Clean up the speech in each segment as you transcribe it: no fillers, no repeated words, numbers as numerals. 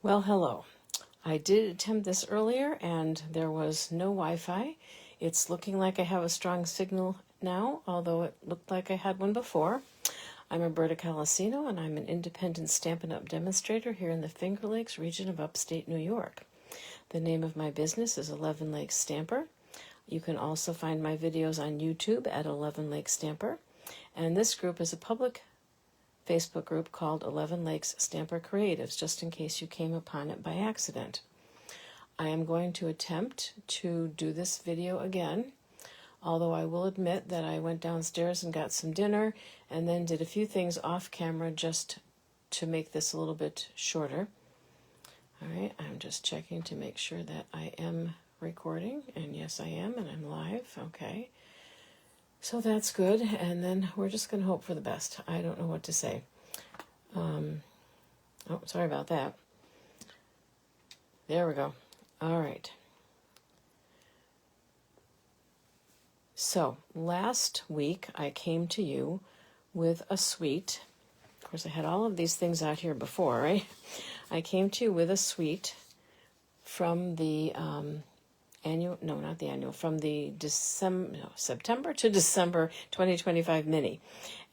Well, hello. I did attempt this earlier and there was no Wi-Fi. It's looking like I have a strong signal now, although it looked like I had one before. I'm Roberta Calacino and I'm an independent Stampin' Up! Demonstrator here in the Finger Lakes region of upstate New York. The name of my business is 11 Lakes Stamper. You can also find my videos on YouTube at 11 Lakes Stamper. And this group is a public Facebook group called 11 Lakes Stamper Creatives, just in case you came upon it by accident. I am going to attempt to do this video again, although I will admit that I went downstairs and got some dinner and then did a few things off camera just to make this a little bit shorter. All right, I'm just checking to make sure that I am recording, and yes I am, and I'm live. Okay. So that's good, and then we're just going to hope for the best. I don't know what to say. Oh, sorry about that. There we go. All right. So last week I came to you with a suite. Of course, I had all of these things out here before, right? I came to you with a suite from the from the September to December 2025 mini.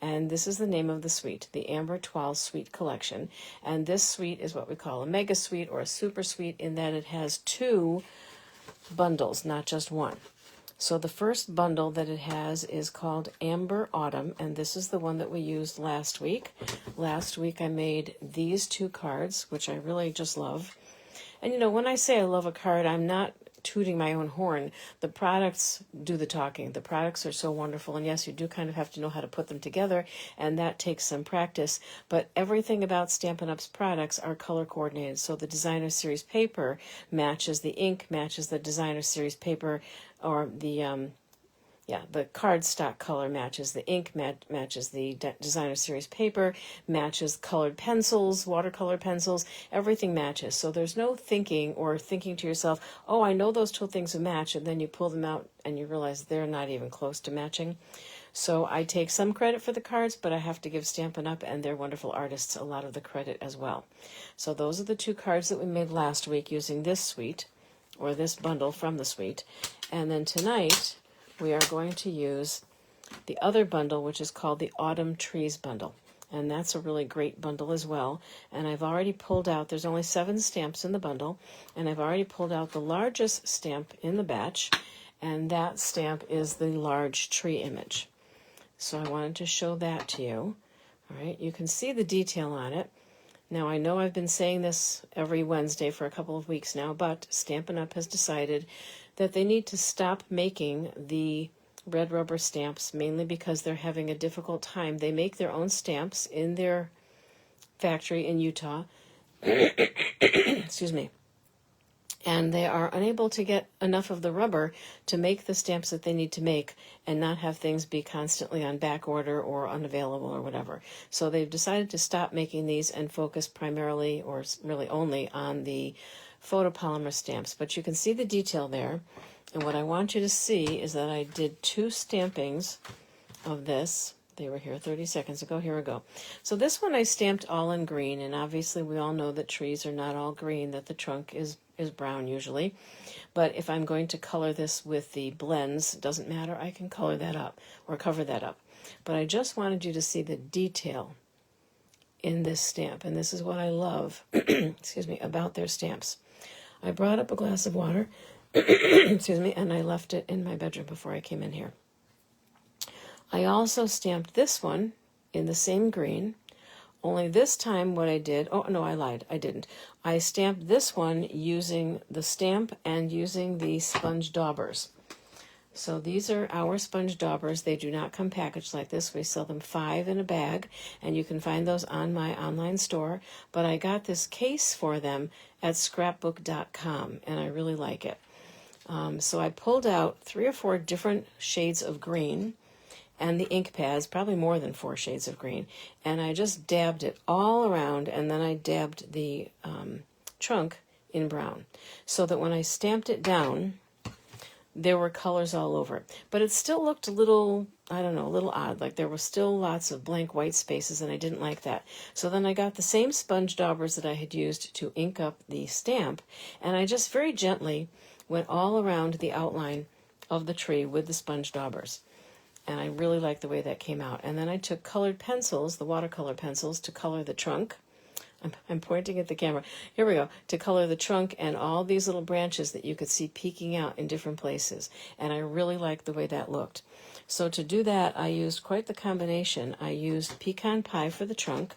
And this is the name of the suite, the Amber Toile Suite collection. And this suite is what we call a mega suite or a super suite in that it has two bundles, not just one. So the first bundle that it has is called Amber Autumn, and this is the one that we used last week. Last week I made these two cards, which I really just love. And you know, when I say I love a card, I'm not tooting my own horn. The products do the talking. The products are so wonderful, and yes, you do kind of have to know how to put them together, and that takes some practice, but everything about Stampin' Up's products are color coordinated. So the designer series paper matches the ink, matches the designer series paper, or the cardstock color matches the ink, matches the designer series paper, matches colored pencils, watercolor pencils, everything matches. So there's no thinking to yourself, oh, I know those two things will match, and then you pull them out and you realize they're not even close to matching. So I take some credit for the cards, but I have to give Stampin' Up! And their wonderful artists a lot of the credit as well. So those are the two cards that we made last week using this suite, or this bundle from the suite. And then tonight, we are going to use the other bundle, which is called the Autumn Trees bundle. And that's a really great bundle as well. And I've already pulled out, there's only 7 stamps in the bundle, and I've already pulled out the largest stamp in the batch, and that stamp is the large tree image. So I wanted to show that to you. All right, you can see the detail on it. Now, I know I've been saying this every Wednesday for a couple of weeks now, but Stampin' Up! Has decided that they need to stop making the red rubber stamps, mainly because they're having a difficult time. They make their own stamps in their factory in Utah. Excuse me. And they are unable to get enough of the rubber to make the stamps that they need to make and not have things be constantly on back order or unavailable or whatever. So they've decided to stop making these and focus primarily, or really only, on the photopolymer stamps. But you can see the detail there. And what I want you to see is that I did 2 stampings of this. They were here 30 seconds ago. Here we go. So this one I stamped all in green, and obviously we all know that trees are not all green, that the trunk is brown usually. But if I'm going to color this with the blends, it doesn't matter, I can color that up or cover that up. But I just wanted you to see the detail in this stamp, and this is what I love excuse me, about their stamps. I brought up a glass of water excuse me, and I left it in my bedroom before I came in here. I also stamped this one in the same green, only this time what I did, oh no, I lied, I didn't. I stamped this one using the stamp and using the sponge daubers. So these are our sponge daubers. They do not come packaged like this. We sell them 5 in a bag, and you can find those on my online store. But I got this case for them at scrapbook.com, and I really like it. So I pulled out 3 or 4 different shades of green, and the ink pads, probably more than 4 shades of green, and I just dabbed it all around, and then I dabbed the trunk in brown, so that when I stamped it down, there were colors all over it. But it still looked a little, I don't know, a little odd. Like there were still lots of blank white spaces, and I didn't like that. So then I got the same sponge daubers that I had used to ink up the stamp, and I just very gently went all around the outline of the tree with the sponge daubers. And I really liked the way that came out. And then I took colored pencils, the watercolor pencils, to color the trunk. I'm pointing at the camera. Here we go. To color the trunk and all these little branches that you could see peeking out in different places. And I really liked the way that looked. So to do that, I used quite the combination. I used pecan pie for the trunk.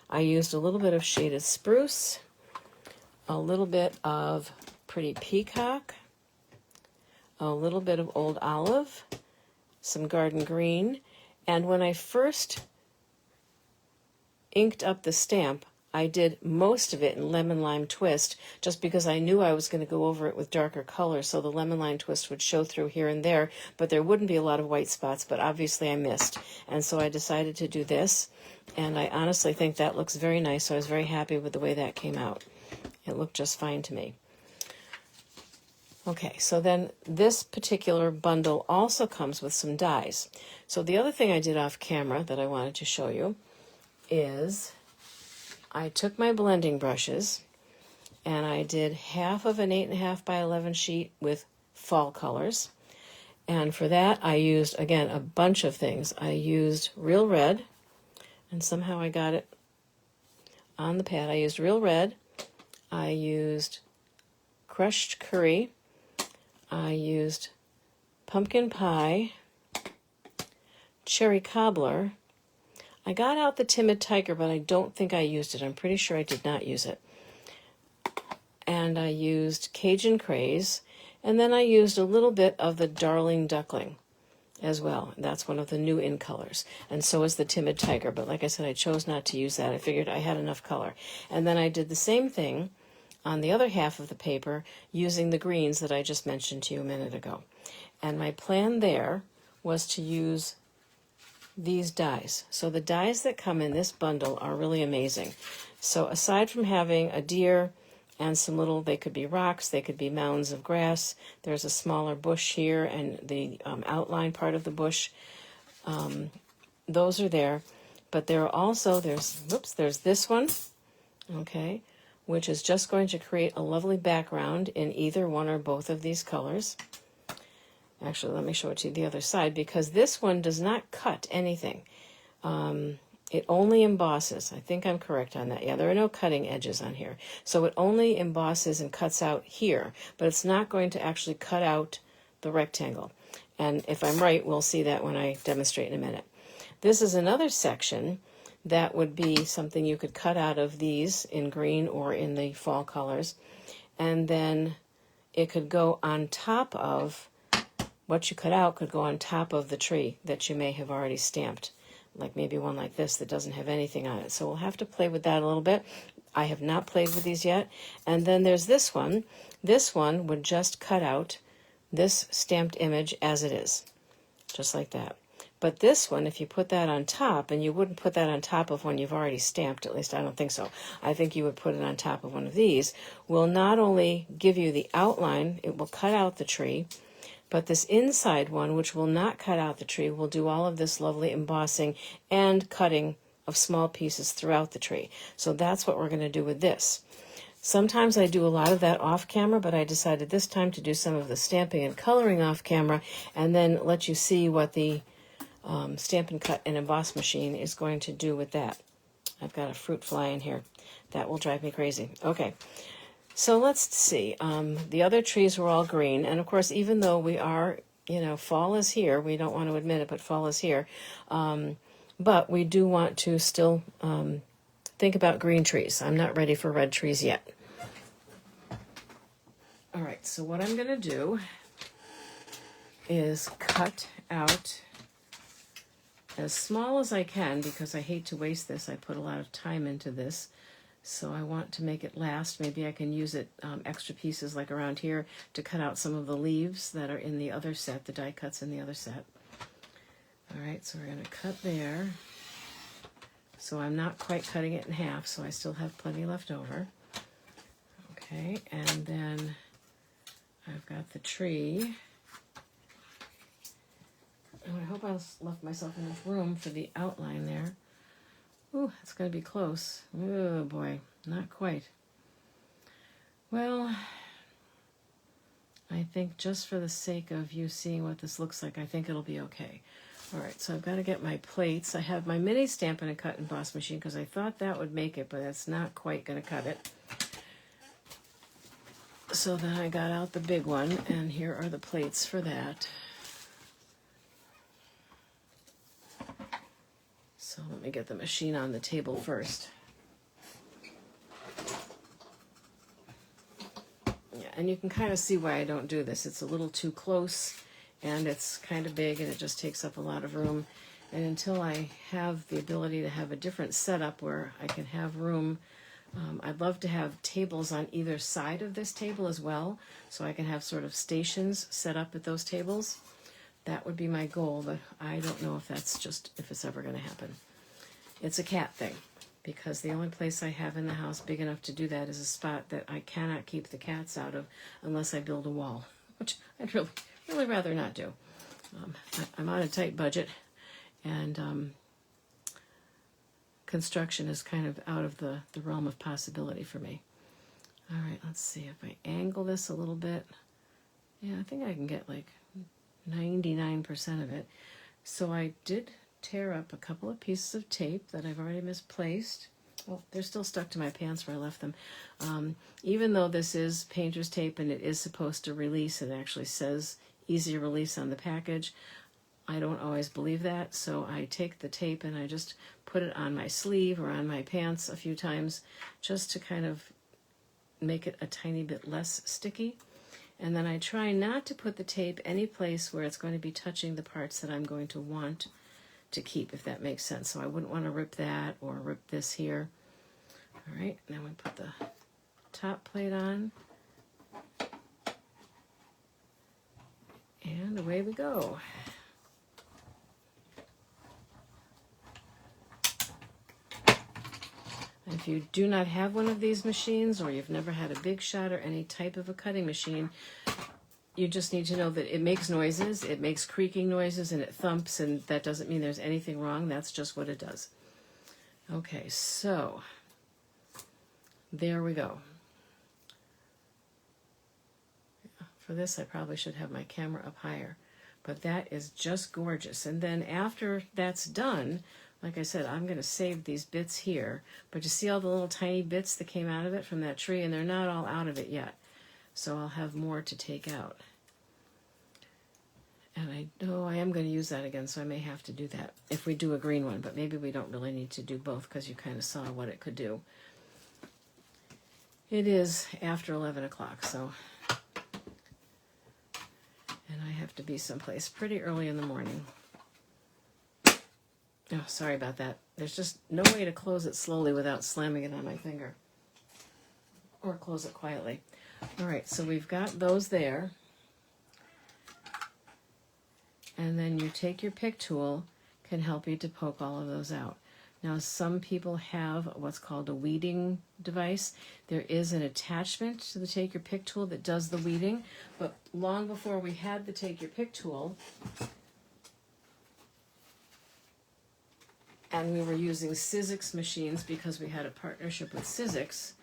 I used a little bit of shaded spruce, a little bit of pretty peacock, a little bit of old olive, some garden green. And when I first inked up the stamp, I did most of it in lemon lime twist just because I knew I was going to go over it with darker colors, so the lemon lime twist would show through here and there, but there wouldn't be a lot of white spots, but obviously I missed. And so I decided to do this, and I honestly think that looks very nice, so I was very happy with the way that came out. It looked just fine to me. Okay, so then this particular bundle also comes with some dies. So the other thing I did off camera that I wanted to show you is I took my blending brushes and I did half of an 8.5 by 11 sheet with fall colors. And for that, I used, again, a bunch of things. I used Real Red, and somehow I got it on the pad. I used Real Red. I used crushed curry. I used pumpkin pie, cherry cobbler. I got out the Timid Tiger, but I don't think I used it. I'm pretty sure I did not use it. And I used Cajun Craze, and then I used a little bit of the Darling Duckling as well. That's one of the new in colors. And so is the Timid Tiger, but like I said, I chose not to use that. I figured I had enough color. And then I did the same thing on the other half of the paper using the greens that I just mentioned to you a minute ago. And my plan there was to use these dies. So the dies that come in this bundle are really amazing. So aside from having a deer and some little, they could be rocks, they could be mounds of grass, there's a smaller bush here and the outline part of the bush, those are there. But there are also, there's this one, okay, which is just going to create a lovely background in either one or both of these colors. Actually, let me show it to you the other side, because this one does not cut anything. It only embosses. I think I'm correct on that. Yeah, there are no cutting edges on here. So it only embosses and cuts out here, but it's not going to actually cut out the rectangle. And if I'm right, we'll see that when I demonstrate in a minute. This is another section that would be something you could cut out of these in green or in the fall colors. And then it could go on top of, what you cut out could go on top of the tree that you may have already stamped, like maybe one like this that doesn't have anything on it. So we'll have to play with that a little bit. I have not played with these yet. And then there's this one. This one would just cut out this stamped image as it is, just like that. But this one, if you put that on top, and you wouldn't put that on top of one you've already stamped, at least I don't think so. I think you would put it on top of one of these, will not only give you the outline, it will cut out the tree, but this inside one, which will not cut out the tree, will do all of this lovely embossing and cutting of small pieces throughout the tree. So that's what we're going to do with this. Sometimes I do a lot of that off camera, but I decided this time to do some of the stamping and coloring off camera and then let you see what the Stamp and Cut and Emboss machine is going to do with that. I've got a fruit fly in here. That will drive me crazy. Okay. So let's see. The other trees were all green. And of course, even though we are, fall is here, we don't want to admit it, but fall is here. But we do want to still think about green trees. I'm not ready for red trees yet. All right, so what I'm going to do is cut out as small as I can because I hate to waste this. I put a lot of time into this. So I want to make it last. Maybe I can use it, extra pieces like around here, to cut out some of the leaves that are in the other set, the die cuts in the other set. All right, so we're going to cut there. So I'm not quite cutting it in half, so I still have plenty left over. Okay, and then I've got the tree. Oh, I hope I left myself enough room for the outline there. Ooh, it's going to be close. Oh boy, not quite. Well, I think just for the sake of you seeing what this looks like, I think it'll be okay. All right, so I've got to get my plates. I have my mini Stampin' and Cut and Emboss machine because I thought that would make it, but that's not quite going to cut it. So then I got out the big one, and here are the plates for that. So let me get the machine on the table first. Yeah, and you can kind of see why I don't do this. It's a little too close, and it's kind of big, and it just takes up a lot of room. And until I have the ability to have a different setup where I can have room, I'd love to have tables on either side of this table as well, so I can have sort of stations set up at those tables. That would be my goal, but I don't know if it's ever going to happen. It's a cat thing, because the only place I have in the house big enough to do that is a spot that I cannot keep the cats out of unless I build a wall, which I'd really rather not do. I'm on a tight budget, and construction is kind of out of the realm of possibility for me. All right, let's see if I angle this a little bit. Yeah, I think I can get like 99% of it. So I did tear up a couple of pieces of tape that I've already misplaced. Oh, they're still stuck to my pants where I left them. Even though this is painter's tape and it is supposed to release, it actually says easy release on the package. I don't always believe that, so I take the tape and I just put it on my sleeve or on my pants a few times just to kind of make it a tiny bit less sticky. And then I try not to put the tape any place where it's going to be touching the parts that I'm going to want to keep, if that makes sense. So I wouldn't want to rip that or rip this here. All right, now we put the top plate on. And away we go. If you do not have one of these machines, or you've never had a Big Shot or any type of a cutting machine, you just need to know that it makes noises, it makes creaking noises, and it thumps, and that doesn't mean there's anything wrong. That's just what it does. Okay, so there we go. For this, I probably should have my camera up higher, but that is just gorgeous. And then after that's done, like I said, I'm going to save these bits here, but you see all the little tiny bits that came out of it from that tree, and they're not all out of it yet. So I'll have more to take out. And I know I am going to use that again, so I may have to do that if we do a green one, but maybe we don't really need to do both because you kind of saw what it could do. It is after 11 o'clock, so, and I have to be someplace pretty early in the morning. Oh, sorry about that. There's just no way to close it slowly without slamming it on my finger. Or close it quietly. All right, so we've got those there. And then you take your pick tool, can help you to poke all of those out. Now, some people have what's called a weeding device. There is an attachment to the Take Your Pick tool that does the weeding, but long before we had the Take Your Pick tool, and we were using Sizzix machines because we had a partnership with Sizzix,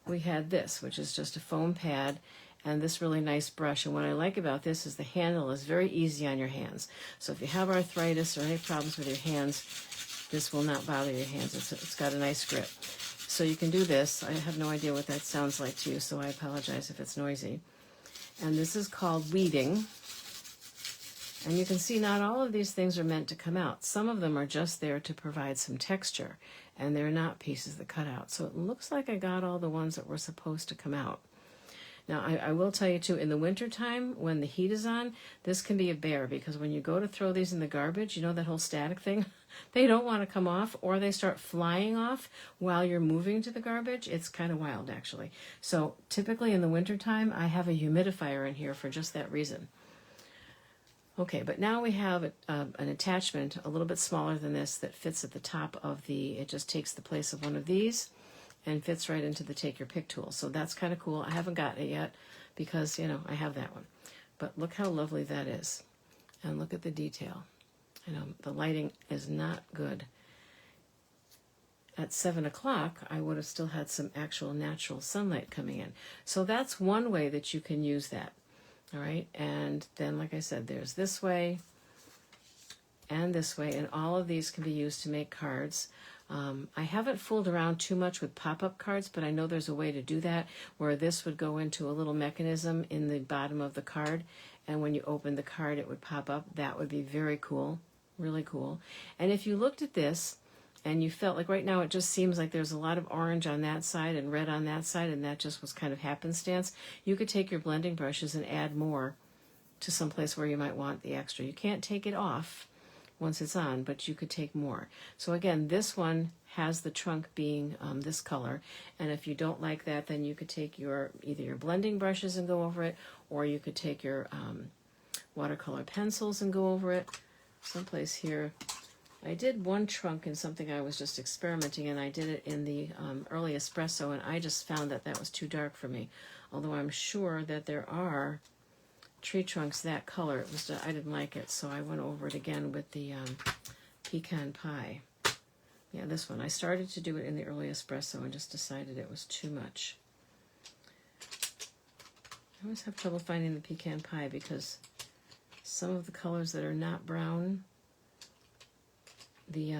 we had this, which is just a foam pad and this really nice brush. And what I like about this is the handle is very easy on your hands. So if you have arthritis or any problems with your hands, this will not bother your hands. It's got a nice grip. So you can do this. I have no idea what that sounds like to you, so I apologize if it's noisy. And this is called weeding. And you can see not all of these things are meant to come out. Some of them are just there to provide some texture, and they're not pieces that cut out. So it looks like I got all the ones that were supposed to come out. Now, I will tell you, too, in the wintertime, when the heat is on, this can be a bear, because when you go to throw these in the garbage, you know that whole static thing? They don't want to come off, or they start flying off while you're moving to the garbage. It's kind of wild, actually. So typically in the wintertime, I have a humidifier in here for just that reason. Okay, but now we have an attachment a little bit smaller than this that fits at the top of it just takes the place of one of these and fits right into the Take Your Pick tool. So that's kind of cool. I haven't gotten it yet because, I have that one. But look how lovely that is. And look at the detail. I know the lighting is not good. At 7 o'clock, I would have still had some actual natural sunlight coming in. So that's one way that you can use that. All right. And then, like I said, there's this way and this way. And all of these can be used to make cards. I haven't fooled around too much with pop-up cards, but I know there's a way to do that where this would go into a little mechanism in the bottom of the card. And when you open the card, it would pop up. That would be very cool. Really cool. And if you looked at this, and you felt like right now it just seems like there's a lot of orange on that side and red on that side, and that just was kind of happenstance, you could take your blending brushes and add more to some place where you might want the extra. You can't take it off once it's on, but you could take more. So again, this one has the trunk being this color, and if you don't like that, then you could take either your blending brushes and go over it, or you could take your watercolor pencils and go over it. Someplace here, I did one trunk in something I was just experimenting, and I did it in the early espresso, and I just found that that was too dark for me. Although I'm sure that there are tree trunks that color. It was I didn't like it, so I went over it again with the pecan pie. Yeah, this one. I started to do it in the early espresso and just decided it was too much. I always have trouble finding the pecan pie because some of the colors that are not brown, the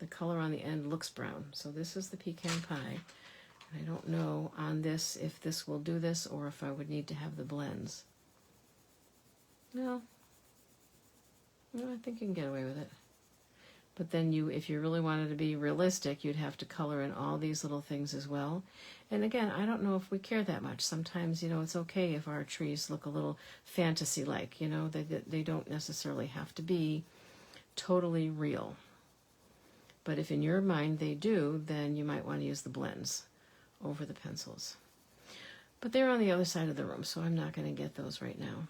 color on the end looks brown. So this is the pecan pie. And I don't know on this if this will do this or if I would need to have the blends. No, I think you can get away with it. But then if you really wanted to be realistic, you'd have to color in all these little things as well. And again, I don't know if we care that much. Sometimes, it's okay if our trees look a little fantasy-like, they don't necessarily have to be totally real. But if in your mind they do, then you might want to use the blends over the pencils. But they're on the other side of the room, so I'm not going to get those right now.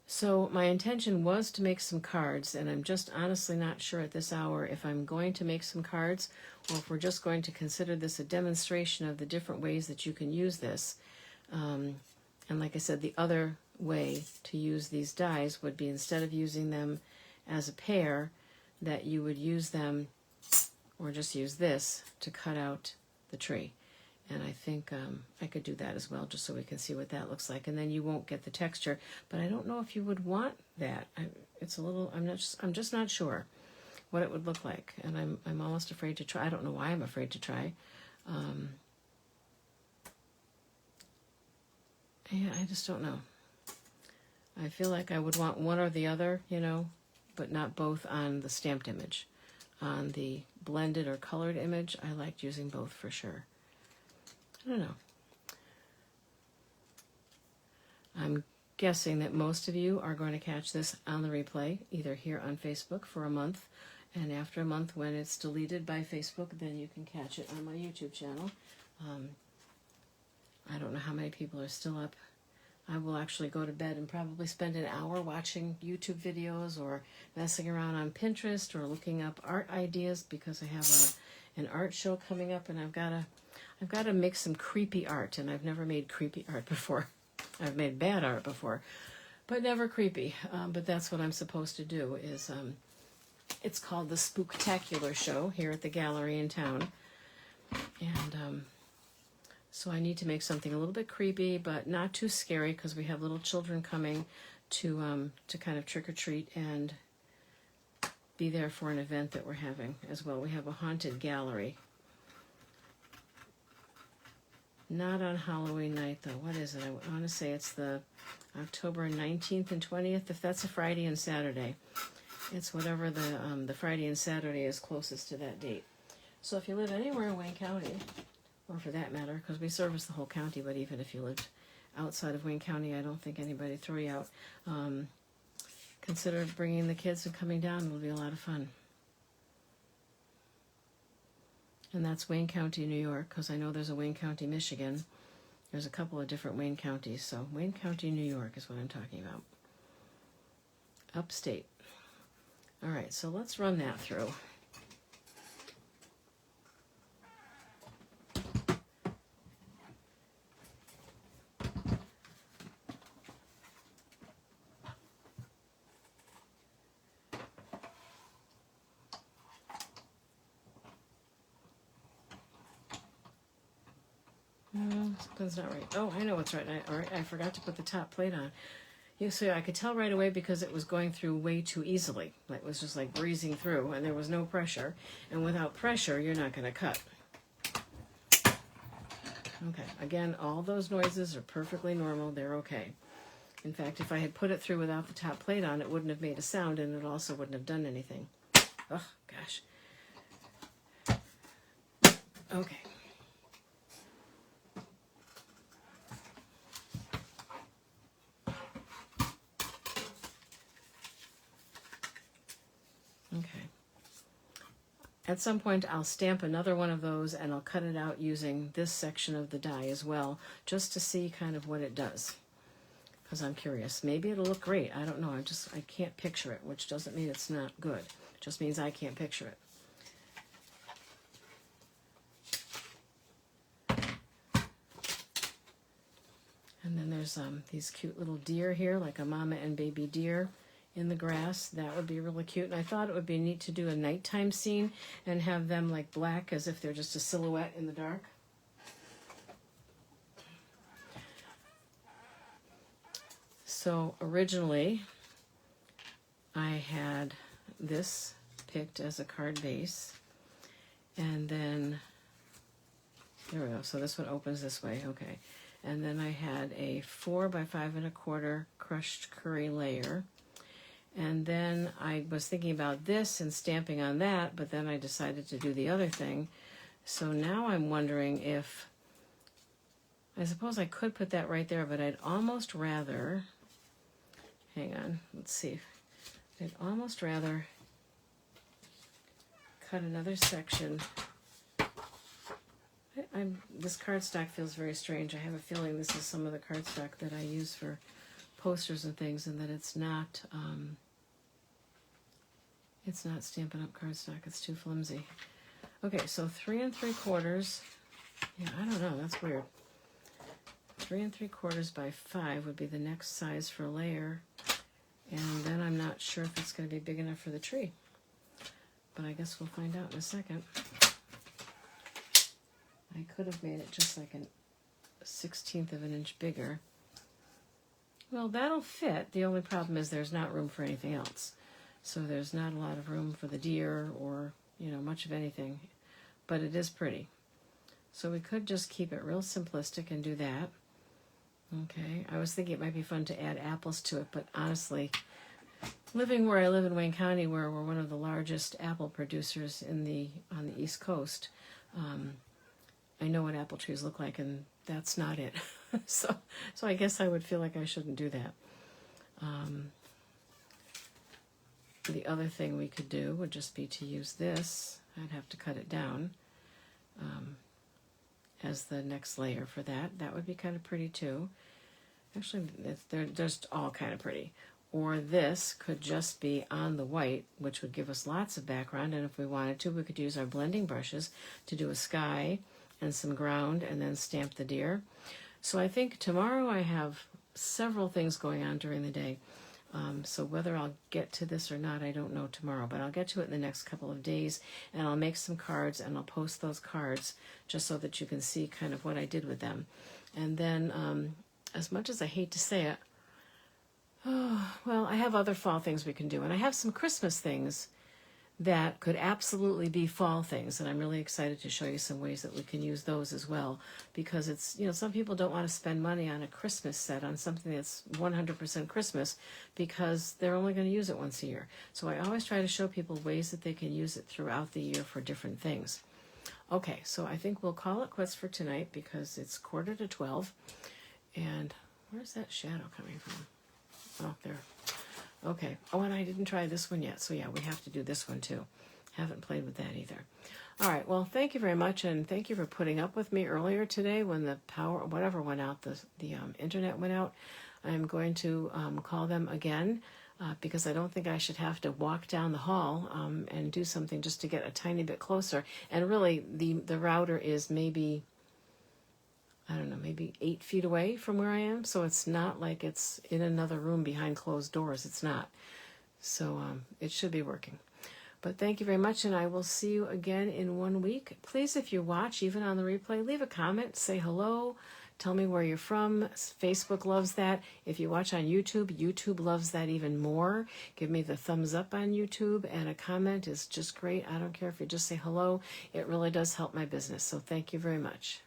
So my intention was to make some cards, and I'm just honestly not sure at this hour if I'm going to make some cards or if we're just going to consider this a demonstration of the different ways that you can use this. And like I said, the other way to use these dies would be instead of using them as a pair, that you would use them or just use this to cut out the tree. And I think I could do that as well, just so we can see what that looks like. And then you won't get the texture. But I don't know if you would want that. I'm just not sure what it would look like. And I'm almost afraid to try. I don't know why I'm afraid to try. Yeah, I just don't know. I feel like I would want one or the other, but not both on the stamped image. On the blended or colored image, I liked using both for sure. I don't know. I'm guessing that most of you are going to catch this on the replay, either here on Facebook for a month, and after a month when it's deleted by Facebook, then you can catch it on my YouTube channel. I don't know how many people are still up. I will actually go to bed and probably spend an hour watching YouTube videos or messing around on Pinterest or looking up art ideas because I have an art show coming up, and I've got to make some creepy art, and I've never made creepy art before. I've made bad art before, but never creepy. But that's what I'm supposed to do. It's called the Spooktacular Show here at the gallery in town, and so I need to make something a little bit creepy, but not too scary, because we have little children coming to kind of trick or treat and be there for an event that we're having as well. We have a haunted gallery. Not on Halloween night, though. What is it? I want to say it's the October 19th and 20th, if that's a Friday and Saturday. It's whatever the Friday and Saturday is closest to that date. So if you live anywhere in Wayne County, or for that matter, because we service the whole county, but even if you lived outside of Wayne County, I don't think anybody would throw you out. Consider bringing the kids and coming down. It'll be a lot of fun. And that's Wayne County, New York, because I know there's a Wayne County, Michigan. There's a couple of different Wayne counties. So Wayne County, New York is what I'm talking about. Upstate. All right, so let's run that through. That's not right. Oh, I know what's right. All right, I forgot to put the top plate on. You see, I could tell right away because it was going through way too easily. It was just like breezing through, and there was no pressure. And without pressure, you're not going to cut. Okay, again, all those noises are perfectly normal. They're okay. In fact, if I had put it through without the top plate on, it wouldn't have made a sound, and it also wouldn't have done anything. Oh, gosh. Okay. Okay. At some point, I'll stamp another one of those, and I'll cut it out using this section of the die as well, just to see kind of what it does. Because I'm curious. Maybe it'll look great. I don't know. I can't picture it, which doesn't mean it's not good. It just means I can't picture it. And then there's these cute little deer here, like a mama and baby deer in the grass. That would be really cute. And I thought it would be neat to do a nighttime scene and have them like black as if they're just a silhouette in the dark. So originally, I had this picked as a card base. And then, there we go. So this one opens this way. Okay. And then I had a 4 by 5 1/4 crushed curry layer. And then I was thinking about this and stamping on that, but then I decided to do the other thing. So now I'm wondering if, I suppose I could put that right there, but I'd almost rather, hang on, let's see. I'd almost rather cut another section. This cardstock feels very strange. I have a feeling this is some of the cardstock that I use for posters and things, and that it's not Stampin' Up! Cardstock. It's too flimsy. Okay, so 3 3/4. Yeah, I don't know. That's weird. 3 3/4 by 5 would be the next size for a layer, and then I'm not sure if it's going to be big enough for the tree. But I guess we'll find out in a second. I could have made it just like a 1/16 of an inch bigger. Well, that'll fit. The only problem is there's not room for anything else. So there's not a lot of room for the deer or, much of anything. But it is pretty. So we could just keep it real simplistic and do that. Okay, I was thinking it might be fun to add apples to it, but honestly, living where I live in Wayne County, where we're one of the largest apple producers on the East Coast, I know what apple trees look like, and that's not it. so I guess I would feel like I shouldn't do that. The other thing we could do would just be to use this. I'd have to cut it down as the next layer for that. That would be kind of pretty too. Actually, they're just all kind of pretty. Or this could just be on the white, which would give us lots of background. And if we wanted to, we could use our blending brushes to do a sky and some ground and then stamp the deer. So I think tomorrow I have several things going on during the day. So whether I'll get to this or not, I don't know tomorrow, but I'll get to it in the next couple of days, and I'll make some cards, and I'll post those cards just so that you can see kind of what I did with them. And then, as much as I hate to say it, well, I have other fall things we can do, and I have some Christmas things that could absolutely be fall things, and I'm really excited to show you some ways that we can use those as well, because it's, some people don't want to spend money on a Christmas set, on something that's 100% Christmas, because they're only going to use it once a year. So I always try to show people ways that they can use it throughout the year for different things. Okay, so I think we'll call it quits for tonight, because it's 11:45, and where's that shadow coming from? Oh, there. Okay. Oh, and I didn't try this one yet. So yeah, we have to do this one too. Haven't played with that either. All right. Well, thank you very much, and thank you for putting up with me earlier today when the power, whatever went out, the internet went out. I'm going to call them again because I don't think I should have to walk down the hall and do something just to get a tiny bit closer. And really, the router is maybe, I don't know, maybe 8 feet away from where I am. So it's not like it's in another room behind closed doors. It's not. So it should be working. But thank you very much, and I will see you again in 1 week. Please, if you watch, even on the replay, leave a comment, say hello, Tell me where you're from. Facebook loves that. If you watch on YouTube, YouTube loves that even more. Give me the thumbs up on YouTube, and a comment is just great. I don't care if you just say hello. It really does help my business. So thank you very much.